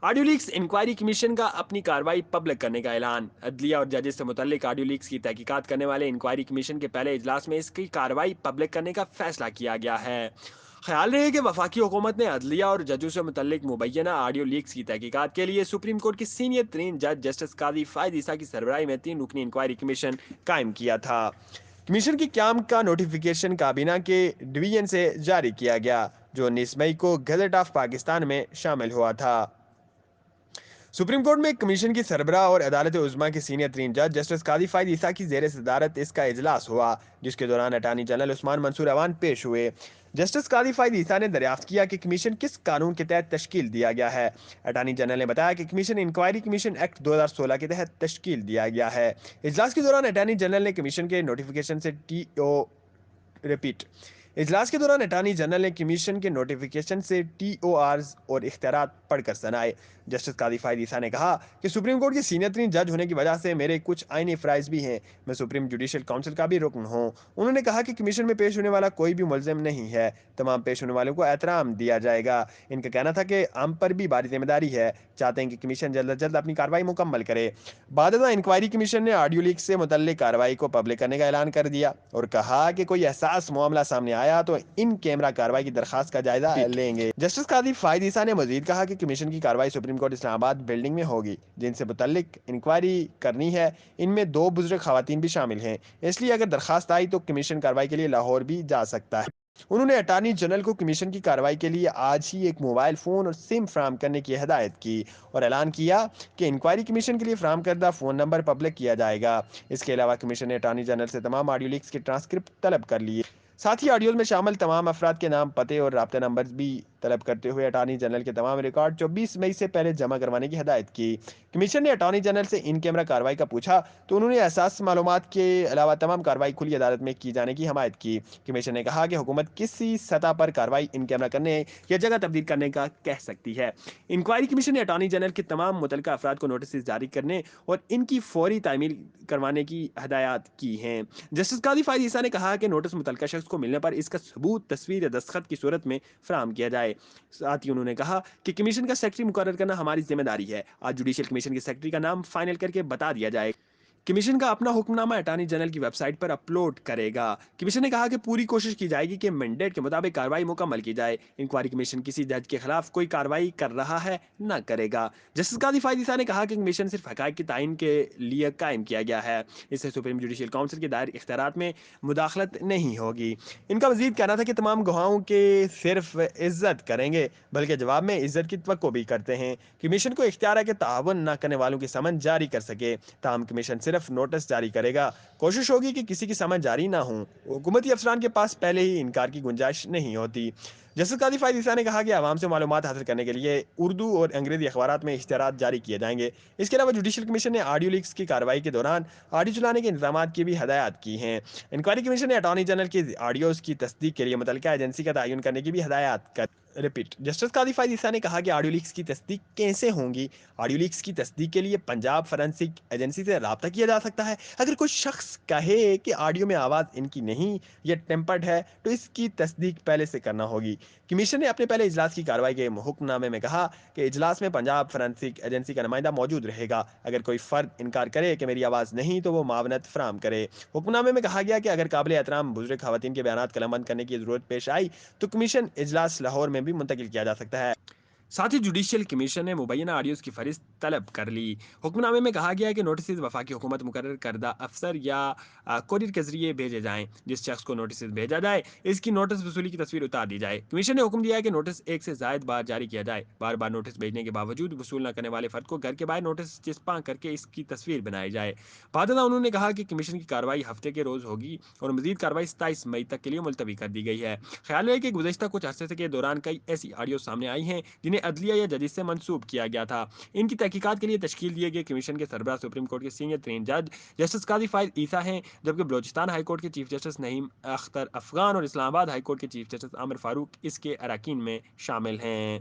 Audio leaks inquiry commission کا اپنی کارروائی پبلک کرنے کا اعلان۔ عدلیہ اور ججز سے متعلق آڈیو لیکس کی تحقیقات کرنے والے انکوائری کمیشن کے پہلے اجلاس میں اس کی کارروائی پبلک کرنے کا فیصلہ کیا گیا ہے۔ خیال رہے کہ وفاقی حکومت نے عدلیہ اور ججوں سے متعلق مبینہ آڈیو لیکس کی تحقیقات کے لیے سپریم کورٹ کی سینئر ترین جج جسٹس قاضی فائد عیسیٰ کی سربراہی میں 3 رکنی انکوائری کمیشن قائم کیا تھا۔ کمیشن کی قیام کا نوٹیفیکیشن کابینہ کے ڈویژن سے جاری کیا گیا، جو 19 مئی کو گزٹ آف پاکستان میں شامل ہوا تھا۔ سپریم کورٹ میں کمیشن کی سربراہ اور عدالت عظمیٰ کے سینئر ترین جج جسٹس قاضی فائد عیسیٰ کی زیر صدارت اس کا اجلاس ہوا، جس کے دوران اٹارنی جنرل عثمان منصور اوان پیش ہوئے۔ جسٹس قاضی فائد عیسیٰ نے دریافت کیا کہ کمیشن کس قانون کے تحت تشکیل دیا گیا ہے۔ اٹارنی جنرل نے بتایا کہ کمیشن انکوائری کمیشن ایکٹ 2016 کے تحت تشکیل دیا گیا ہے۔ اجلاس کے دوران اٹارنی جنرل نے کمیشن کے نوٹیفیکیشن سے اجلاس کے دوران اٹارنی جنرل نے کمیشن کے نوٹیفیکیشن سے ٹی او آرز اور اختیارات پڑھ کر سنائے۔ جسٹس قاضی فائد عیسیٰ نے کہا کہ سپریم کورٹ کے سینئر ترین جج ہونے کی وجہ سے میرے کچھ آئینی فرائض بھی ہیں، میں سپریم جوڈیشل کونسل کا بھی رکن ہوں۔ انہوں نے کہا کہ کمیشن میں پیش ہونے والا کوئی بھی ملزم نہیں ہے، تمام پیش ہونے والوں کو احترام دیا جائے گا۔ ان کا کہنا تھا کہ ہم پر بھی بھاری ذمہ داری ہے، چاہتے ہیں کہ کمیشن جلد از جلد اپنی کارروائی مکمل کرے۔ بعد ازاں انکوائری کمیشن نے آڈیو لیک سے متعلق کارروائی کو پبلک کرنے کا اعلان کر دیا اور کہا کہ کوئی حساس معاملہ سامنے آیا تو ان کیمرہ کارروائی کی درخواست کا جائزہ لیں گے۔ جسٹس قاضی فائد عیسیٰ نے مزید کہا کہ کمیشن کی کارروائی سپریم کورٹ اسلام آباد بلڈنگ میں ہوگی، جن سے متعلق انکوائری کرنی ہے ان میں 2 بزرگ خواتین بھی شامل ہیں، اس لیے اگر درخواست آئی تو کمیشن کارروائی کے لیے لاہور بھی جا سکتا ہے۔ انہوں نے اٹارنی جنرل کو کمیشن کی کارروائی کے لیے آج ہی ایک موبائل فون اور سم فراہم کرنے کی ہدایت کی اور اعلان کیا کہ انکوائری کمیشن کے لیے فراہم کردہ فون نمبر پبلک کیا جائے گا۔ اس کے علاوہ کمیشن نے اٹارنی جنرل سے تمام آڈیو لیکس کے ٹرانسکرپٹ طلب کر لیے۔ ساتھ ہی آڈیوز میں شامل تمام افراد کے نام، پتے اور رابطہ نمبر بھی طلب کرتے ہوئے اٹارنی جنرل کے تمام ریکارڈ 24 مئی سے پہلے جمع کروانے کی ہدایت کی۔ کمیشن نے اٹارنی جنرل سے ان کیمرہ کارروائی کا پوچھا تو انہوں نے اساس معلومات کے علاوہ تمام کارروائی کھلی عدالت میں کی جانے کی حمایت کی۔ کمیشن نے کہا کہ حکومت کسی سطح پر کارروائی ان کیمرہ کرنے یا جگہ تبدیل کرنے کا کہہ سکتی ہے۔ انکوائری کمیشن نے اٹارنی جنرل کے تمام متعلقہ افراد کو نوٹسز جاری کرنے اور ان کی فوری تعمیل کروانے کی ہدایات کی ہیں۔ جسٹس قاضی فائد عیسیٰ نے کہا کہ نوٹس متعلقہ شخص کو ملنے پر اس کا ثبوت تصویر یا دستخط کی صورت میں فراہم کیا جائے۔ ساتھ ہی انہوں نے کہا کہ کمیشن کا سیکرٹری مقرر کرنا ہماری ذمہ داری ہے، آج جوڈیشل کمیشن کے سیکرٹری کا نام فائنل کر کے بتا دیا جائے۔ کمیشن کا اپنا حکم نامہ اٹارنی جنرل کی ویب سائٹ پر اپلوڈ کرے گا۔ کمیشن نے کہا کہ پوری کوشش کی جائے گی کہ مینڈیٹ کے مطابق کارروائی مکمل کی جائے۔ انکوائری کمیشن کسی جج کے خلاف کوئی کارروائی کر رہا ہے نہ کرے گا۔ جسٹس قاضی فائد عیسیٰ نے کہا کہ کمیشن صرف حقائق کے تعین کے لیے قائم کیا گیا ہے، اس سے سپریم جوڈیشل کونسل کے دائر اختیارات میں مداخلت نہیں ہوگی۔ ان کا مزید کہنا تھا کہ تمام گواہوں کے صرف عزت کریں گے بلکہ جواب میں عزت کی توقع بھی کرتے ہیں۔ کمیشن کو اختیار ہے کہ تعاون نہ کرنے والوں کی سمن جاری کر سکے، تاہم کمیشن صرف نوٹس جاری کرے گا۔ کوشش ہوگی کہ کسی کی سمن جاری نہ ہوں۔ حکومتی افسران کے پاس پہلے ہی انکار کی گنجائش نہیں ہوتی۔ جسٹس قاضی فائد عیسیٰ نے کہا کہ عوام سے معلومات حاصل کرنے کے لیے اردو اور انگریزی اخبارات میں اشتہارات جاری کیے جائیں گے۔ اس کے علاوہ جوڈیشل کمیشن نے آڈیو لیکس کی کارروائی کے دوران آڈیو چلانے کے انتظامات کی بھی ہدایات کی ہیں۔ انکوائری کمیشن نے اٹارنی جنرل کی آڈیوز کی تصدیق کے لیے متعلقہ ایجنسی کا تعین کرنے کی بھی ہدایات کر جسٹس قاضی فائد عیسیٰ نے کہا کہ آڈیو لیکس کی تصدیق کیسے ہوں گی؟ آڈیو لیکس کی تصدیق کے لیے پنجاب فورینسک ایجنسی سے رابطہ کیا جا سکتا ہے۔ اگر کوئی شخص کہے کہ آڈیو میں آواز ان کی نہیں یا ٹیمپرڈ ہے تو اس کی تصدیق پہلے سے کرنا ہوگی۔ کمیشن نے اپنے پہلے اجلاس کی کارروائی کے حکم نامے میں کہا کہ اجلاس میں پنجاب فورینسک ایجنسی کا نمائندہ موجود رہے گا۔ اگر کوئی فرد انکار کرے کہ میری آواز نہیں تو وہ معاونت فراہم کرے۔ حکم نامے میں کہا گیا کہ اگر قابل احترام بزرگ خواتین کے بیانات قلم بند کرنے کی ضرورت پیش آئی تو کمیشن اجلاس لاہور میں بھی منتقل کیا جا سکتا ہے۔ ساتھ ہی جوڈیشل کمیشن نے مبینہ آڈیوز کی فہرست طلب کر لی۔ حکم نامے میں کہا گیا ہے کہ نوٹسز وفاقی حکومت مقرر کردہ افسر یا کوریئر کے ذریعے بھیجے جائیں۔ جس شخص کو نوٹسز بھیجا جائے اس کی نوٹس وصولی کی تصویر اتار دی جائے۔ کمیشن نے حکم دیا ہے کہ نوٹس 1 سے زائد بار جاری کیا جائے۔ بار بار نوٹس بھیجنے کے باوجود وصول نہ کرنے والے فرد کو گھر کے باہر نوٹس چسپاں کر کے اس کی تصویر بنائی جائے۔ بعد ازاں انہوں نے کہا کہ کمیشن کی کارروائی ہفتے کے روز ہوگی اور مزید کارروائی 27 مئی تک کے لیے ملتوی کر دی گئی ہے۔ خیال ہے کہ گزشتہ کچھ عرصے کے دوران کئی ایسی آڈیو سامنے آئی ہیں جنہیں عدلیہ یا ججز سے منسوب کیا گیا تھا۔ ان کی تحقیقات کے لیے تشکیل دیے گئے کمیشن کے سربراہ سپریم کورٹ کے سینئر ترین جج جسٹس قاضی فائد عیسیٰ ہیں، جبکہ بلوچستان ہائی کورٹ کے چیف جسٹس نعیم اختر افغان اور اسلام آباد ہائی کورٹ کے چیف جسٹس عامر فاروق اس کے اراکین میں شامل ہیں۔